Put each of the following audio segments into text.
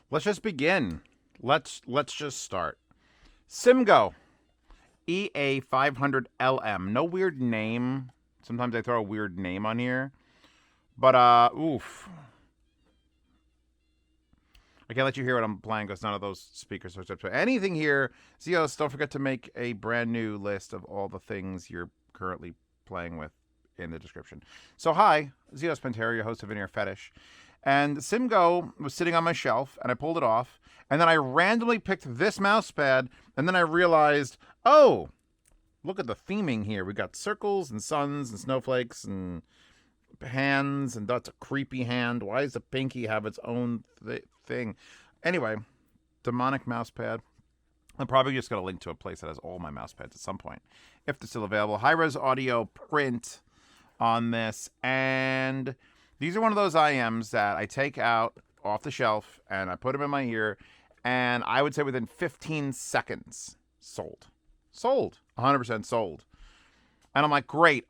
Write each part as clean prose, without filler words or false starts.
Let's just begin. Let's just start. Simgo, EA500LM. No weird name. Sometimes I throw a weird name on here. But, oof. I can't let you hear what I'm playing because none of those speakers are set to anything here. Zeos, don't forget to make a brand new list of all the things you're currently playing with in the description. So, hi, Zeos Pantera, host of Veneer Fetish. And Simgo was sitting on my shelf, and I pulled it off. And then I randomly picked this mouse pad, and then I realized, oh, look at the theming here. We got circles and suns and snowflakes and hands, and that's a creepy hand. Why does the pinky have its own thing? Anyway, demonic mouse pad. I'm probably just going to link to a place that has all my mouse pads at some point, if they're still available. High-res audio print on this, and these are one of those IEMs that I take out off the shelf, and I put them in my ear, and I would say within 15 seconds, sold. 100% sold. And I'm like, great,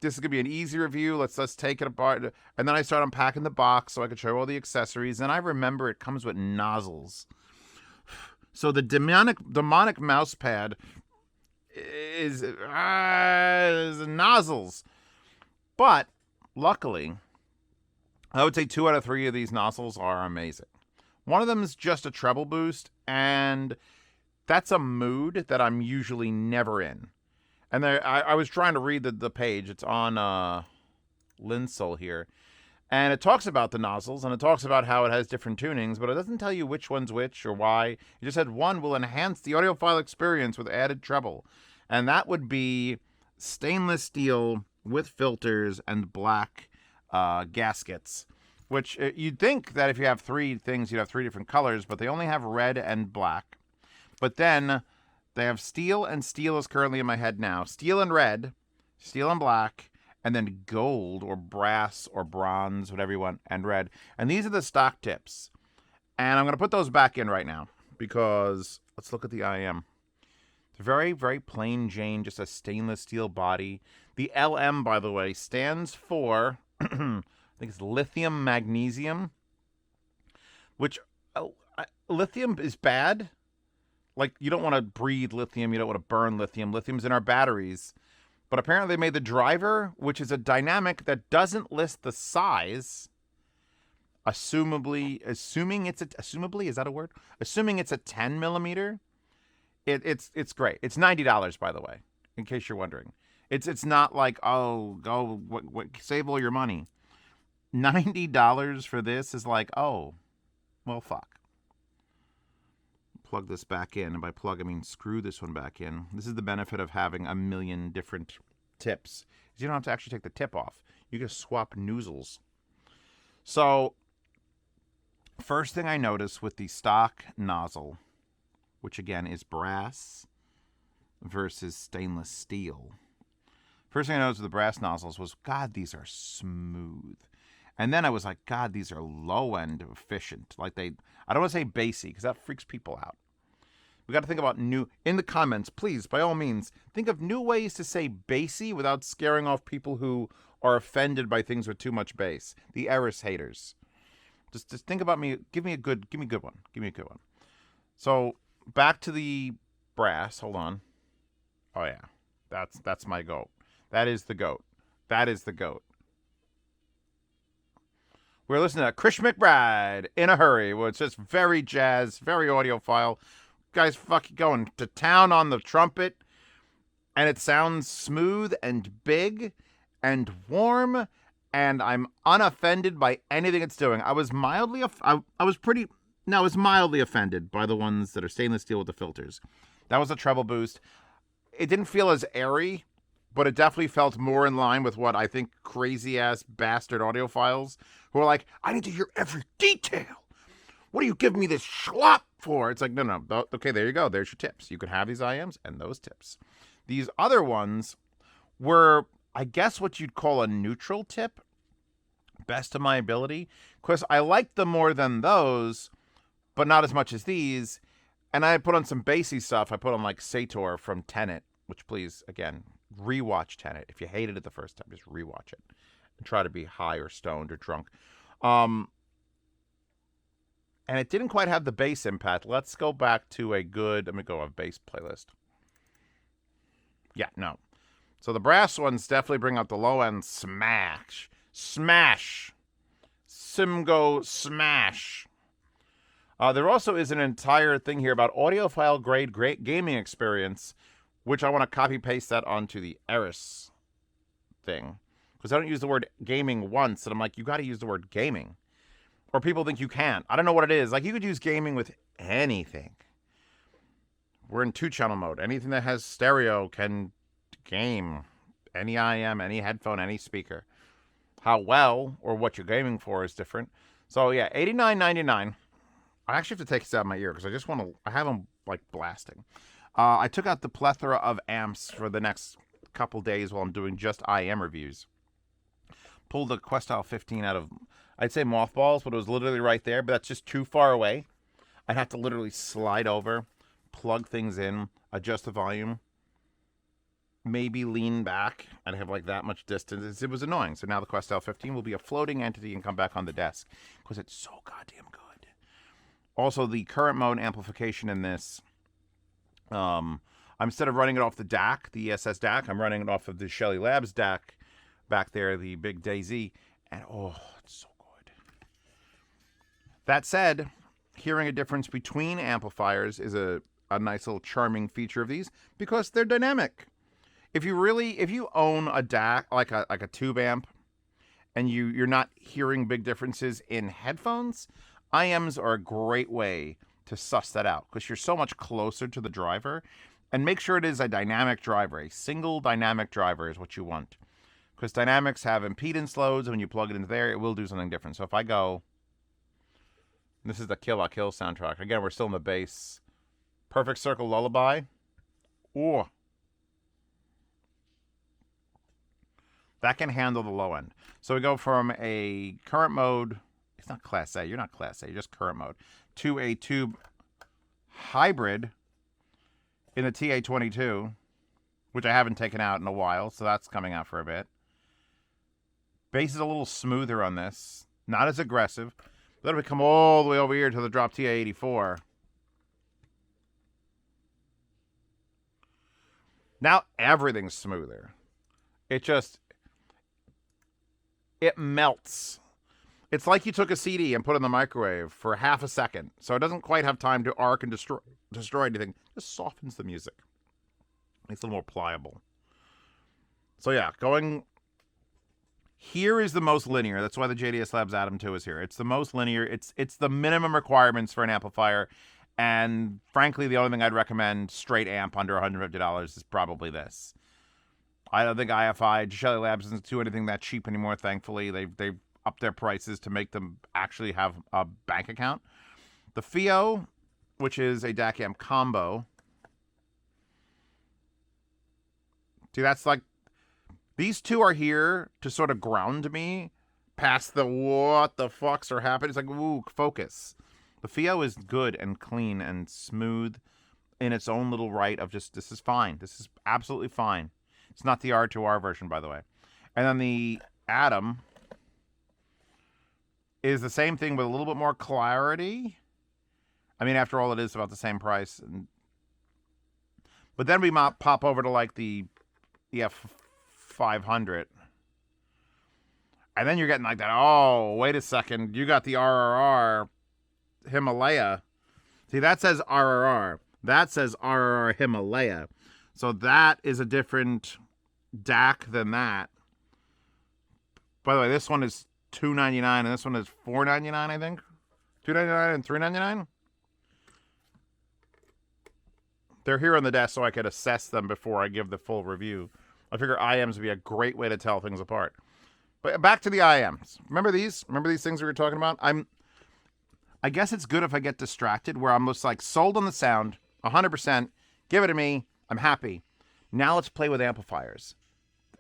this is going to be an easy review. Let's take it apart. And then I start unpacking the box so I could show all the accessories. And I remember it comes with nozzles. So the demonic mouse pad is nozzles. But luckily, I would say 2 out of 3 of these nozzles are amazing. One of them is just a treble boost, and that's a mood that I'm usually never in. And there, I was trying to read the page. It's on Linsol here. And it talks about the nozzles, and it talks about how it has different tunings, but it doesn't tell you which one's which or why. It just said one will enhance the audiophile experience with added treble. And that would be stainless steel with filters and black gaskets. Which you'd think that if you have 3 things, you'd have 3 different colors, but they only have red and black. But then they have steel, and steel is currently in my head now. Steel and red, steel and black, and then gold or brass or bronze, whatever you want, and red. And these are the stock tips. And I'm going to put those back in right now because let's look at the IEM. It's very, very plain Jane, just a stainless steel body. The LM, by the way, stands for, I think it's lithium magnesium, which lithium is bad. Like, you don't want to breathe lithium. You don't want to burn lithium. Lithium's in our batteries. But apparently they made the driver, which is a dynamic that doesn't list the size. Assuming it's a 10 millimeter. It's great. It's $90, by the way, in case you're wondering. It's not like, oh, go save all your money. $90 for this is like, oh, well, fuck. Plug this back in, and by plug I mean screw this one back in. This is the benefit of having a million different tips. You don't have to actually take the tip off. You can swap nozzles. So first thing I noticed with the stock nozzle, which again is brass versus stainless steel. First thing I noticed with the brass nozzles was, God, these are smooth. And then I was like, God, these are low-end efficient. Like I don't want to say bassy because that freaks people out. We got to think about new, in the comments, please, by all means, think of new ways to say bassy without scaring off people who are offended by things with too much bass. The Eris haters. Just think about me. Give me a good one. So back to the brass. Hold on. Oh yeah, that's my goat. That is the goat. We're listening to Chris McBride, In a Hurry, where it's just very jazz, very audiophile. Guys fucking going to town on the trumpet, and it sounds smooth and big and warm, and I'm unoffended by anything it's doing. I was mildly offended by the ones that are stainless steel with the filters. That was a treble boost. It didn't feel as airy, but it definitely felt more in line with what I think crazy-ass bastard audiophiles who are like, I need to hear every detail. What are you giving me this schlop for? It's like, no. Okay, there you go. There's your tips. You can have these IEMs and those tips. These other ones were, I guess, what you'd call a neutral tip, best of my ability. Because I liked them more than those, but not as much as these. And I put on some bassy stuff. I put on like Sator from Tenet, which, please, again, rewatch Tenet. If you hated it the first time, just rewatch it and try to be high or stoned or drunk. And it didn't quite have the bass impact. Let's go back to a good, let me go a bass playlist. Yeah, no. So the brass ones definitely bring out the low end smash. Smash. Simgot smash. There also is an entire thing here about audiophile grade great gaming experience, which I want to copy paste that onto the Eris thing. Because I don't use the word gaming once, and I'm like, you got to use the word gaming. Or people think you can't. I don't know what it is. Like, you could use gaming with anything. We're in 2-channel mode. Anything that has stereo can game. Any IEM, any headphone, any speaker. How well or what you're gaming for is different. So, yeah, $89.99. I actually have to take this out of my ear because I just want to, I have them like blasting. I took out the plethora of amps for the next couple days while I'm doing just IEM reviews. Pulled the Questel 15 out of, I'd say mothballs, but it was literally right there, but that's just too far away. I'd have to literally slide over, plug things in, adjust the volume, maybe lean back. I'd have like that much distance. It was annoying. So now the Questel 15 will be a floating entity and come back on the desk because it's so goddamn good. Also, the current mode amplification in this, instead of running it off the DAC, the ESS DAC, I'm running it off of the Shelly Labs DAC back there, the big Daisy, and oh, it's so good. That said, hearing a difference between amplifiers is a nice little charming feature of these because they're dynamic. If you own a DAC, like a tube amp, and you're not hearing big differences in headphones, IEMs are a great way to suss that out because you're so much closer to the driver. And make sure it is a dynamic driver. A single dynamic driver is what you want. Because dynamics have impedance loads, and when you plug it into there, it will do something different. So if I go, this is the Kill La Kill soundtrack. Again, we're still in the bass. Perfect Circle Lullaby. Ooh. That can handle the low end. So we go from a current mode, it's not Class A, you're not Class A, you're just current mode, to a tube hybrid in the TA22, which I haven't taken out in a while, so that's coming out for a bit. Bass is a little smoother on this, not as aggressive. Then we come all the way over here to the drop TA84. Now everything's smoother. It melts. It's like you took a CD and put it in the microwave for half a second, so it doesn't quite have time to arc and destroy anything. It just softens the music. Makes it a little more pliable. So yeah, going here is the most linear. That's why the JDS Labs Atom 2 is here. It's the most linear. It's the minimum requirements for an amplifier, and frankly, the only thing I'd recommend straight amp under $150 is probably this. I don't think IFI, Shelly Labs doesn't do anything that cheap anymore, thankfully. They've up their prices to make them actually have a bank account. The FIO, which is a DAC amp combo. See, that's like, these two are here to sort of ground me past the what the fucks are happening. It's like, ooh, focus. The FIO is good and clean and smooth in its own little right of just, this is fine. This is absolutely fine. It's not the R2R version, by the way. And then the Atom is the same thing with a little bit more clarity. I mean, after all, it is about the same price. But then we might pop over to like the EF500. And then you're getting like that, oh, wait a second. You got the RRR Himalaya. See, that says RRR. That says RRR Himalaya. So that is a different DAC than that. By the way, this one is $299 and this one is $499, I think. $299 and $399. They're here on the desk so I could assess them before I give the full review. I figure IEMs would be a great way to tell things apart. But back to the IEMs. Remember these? Remember these things we were talking about? I guess it's good if I get distracted where I'm just like sold on the sound, 100%. Give it to me. I'm happy. Now let's play with amplifiers.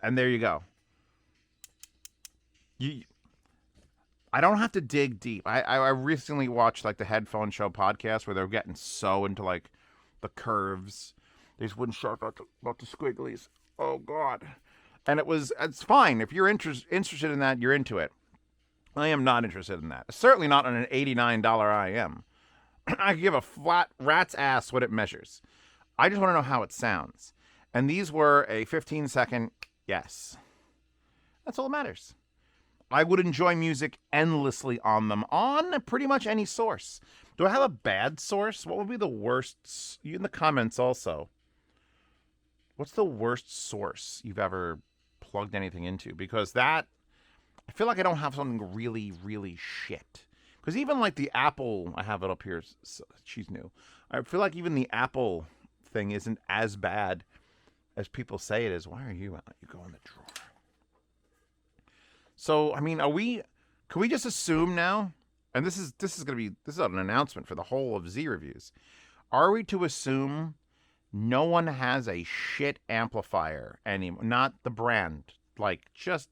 And there you go. I don't have to dig deep. I recently watched like the Headphone Show podcast where they're getting so into like the curves. They just wouldn't shut about the squigglies. Oh God. And it's fine. If you're interested in that, you're into it. I am not interested in that. Certainly not on an $89 IEM. I give a flat rat's ass what it measures. I just want to know how it sounds. And these were a 15-second yes. That's all that matters. I would enjoy music endlessly on them, on pretty much any source. Do I have a bad source? What would be the worst? In the comments also. What's the worst source you've ever plugged anything into? Because that, I feel like I don't have something really, really shit. Because even like the Apple, I have it up here. She's new. I feel like even the Apple thing isn't as bad as people say it is. Why are you out? You go in the drawer. So, I mean, can we just assume now, and this is an announcement for the whole of Z Reviews. Are we to assume no one has a shit amplifier anymore? Not the brand. Like, just,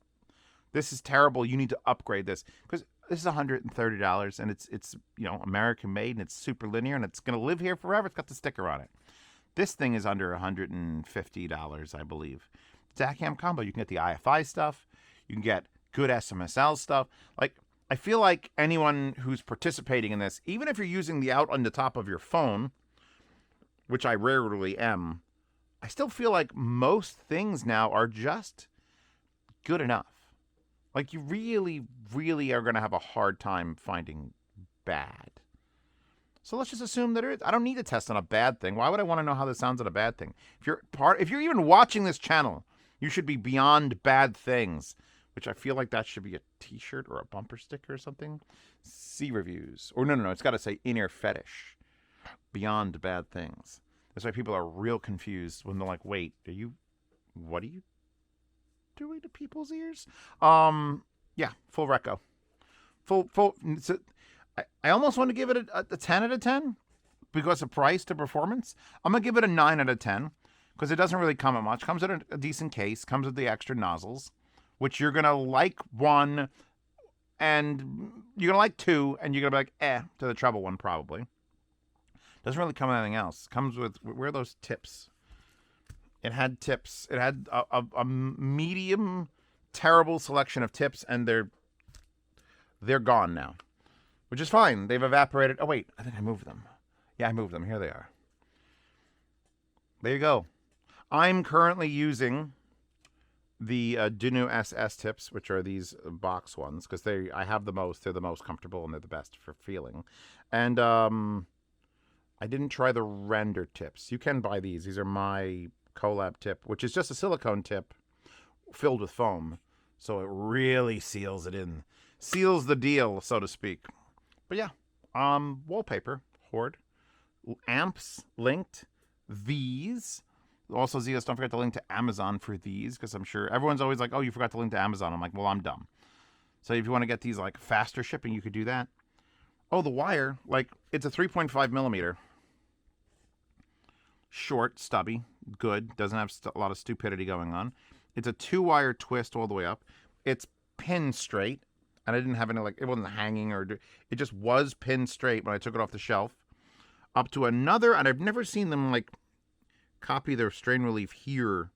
this is terrible. You need to upgrade this. Because this is $130 and it's American made and it's super linear and it's going to live here forever. It's got the sticker on it. This thing is under $150, I believe. DAC-AM combo. You can get the IFI stuff. You can get good SMSL stuff. Like, I feel like anyone who's participating in this, even if you're using the out on the top of your phone, which I rarely am, I still feel like most things now are just good enough. Like, you really, really are going to have a hard time finding bad. So let's just assume that it is. I don't need to test on a bad thing. Why would I want to know how this sounds on a bad thing? If you're even watching this channel, you should be beyond bad things, which I feel like that should be a t-shirt or a bumper sticker or something. Z Reviews. Or no, it's got to say Inner Fetish. Beyond bad things. That's why people are real confused when they're like, wait, what are you doing to people's ears? Yeah, full reco. Full. I almost want to give it a 10 out of 10 because of price to performance. I'm going to give it a 9 out of 10 because it doesn't really come at much. Comes in a decent case. Comes with the extra nozzles, which you're going to like one and you're going to like two and you're going to be like, to the treble one probably. Doesn't really come with anything else. Comes with, where are those tips? It had tips. It had a medium, terrible selection of tips and they're gone now. Which is fine. They've evaporated. Oh, wait. I think I moved them. Yeah, I moved them. Here they are. There you go. I'm currently using the Dunu SS tips, which are these box ones, because I have the most. They're the most comfortable, and they're the best for feeling. And I didn't try the render tips. You can buy these. These are my collab tip, which is just a silicone tip filled with foam. So it really seals it in. Seals the deal, so to speak. But yeah, wallpaper, Horde, amps linked, these. Also, Zeus, don't forget to link to Amazon for these, because I'm sure everyone's always like, oh, you forgot to link to Amazon. I'm like, well, I'm dumb. So if you want to get these like faster shipping, you could do that. Oh, the wire, like it's a 3.5 millimeter. Short, stubby, good. Doesn't have a lot of stupidity going on. It's a 2-wire twist all the way up. It's pin straight. And I didn't have any, it wasn't hanging it just was pinned straight when I took it off the shelf. Up to another, and I've never seen them, copy their strain relief here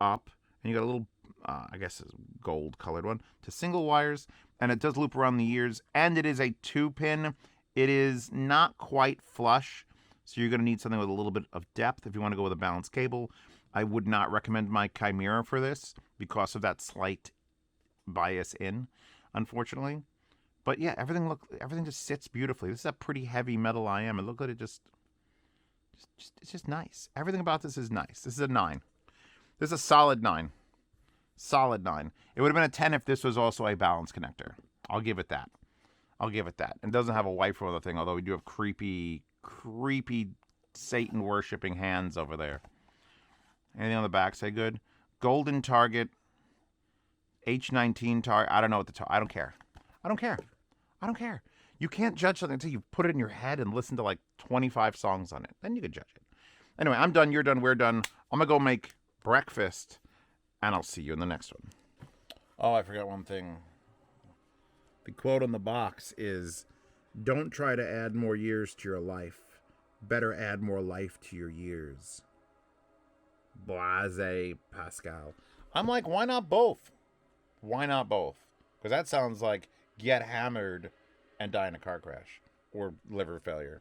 up. And you got a little, I guess, gold colored one to single wires. And it does loop around the ears. And it is a 2-pin. It is not quite flush. So you're going to need something with a little bit of depth if you want to go with a balanced cable. I would not recommend my Chimera for this because of that slight bias in. Unfortunately, but yeah, everything just sits beautifully. This is a pretty heavy metal IM, and look at it, it's just nice. Everything about this is nice. This is a 9. This is a solid 9. Solid 9. It would have been a 10 if this was also a balance connector. I'll give it that. And it doesn't have a wiper or other thing, although we do have creepy Satan worshipping hands over there. Anything on the back say good? Golden target. H19 target. I don't know what I don't care. You can't judge something until you put it in your head and listen to 25 songs on it. Then you can judge it. Anyway, I'm done. You're done. We're done. I'm going to go make breakfast, and I'll see you in the next one. Oh, I forgot one thing. The quote on the box is, don't try to add more years to your life. Better add more life to your years. Blase Pascal. I'm like, why not both? Why not both? Because that sounds like get hammered and die in a car crash or liver failure.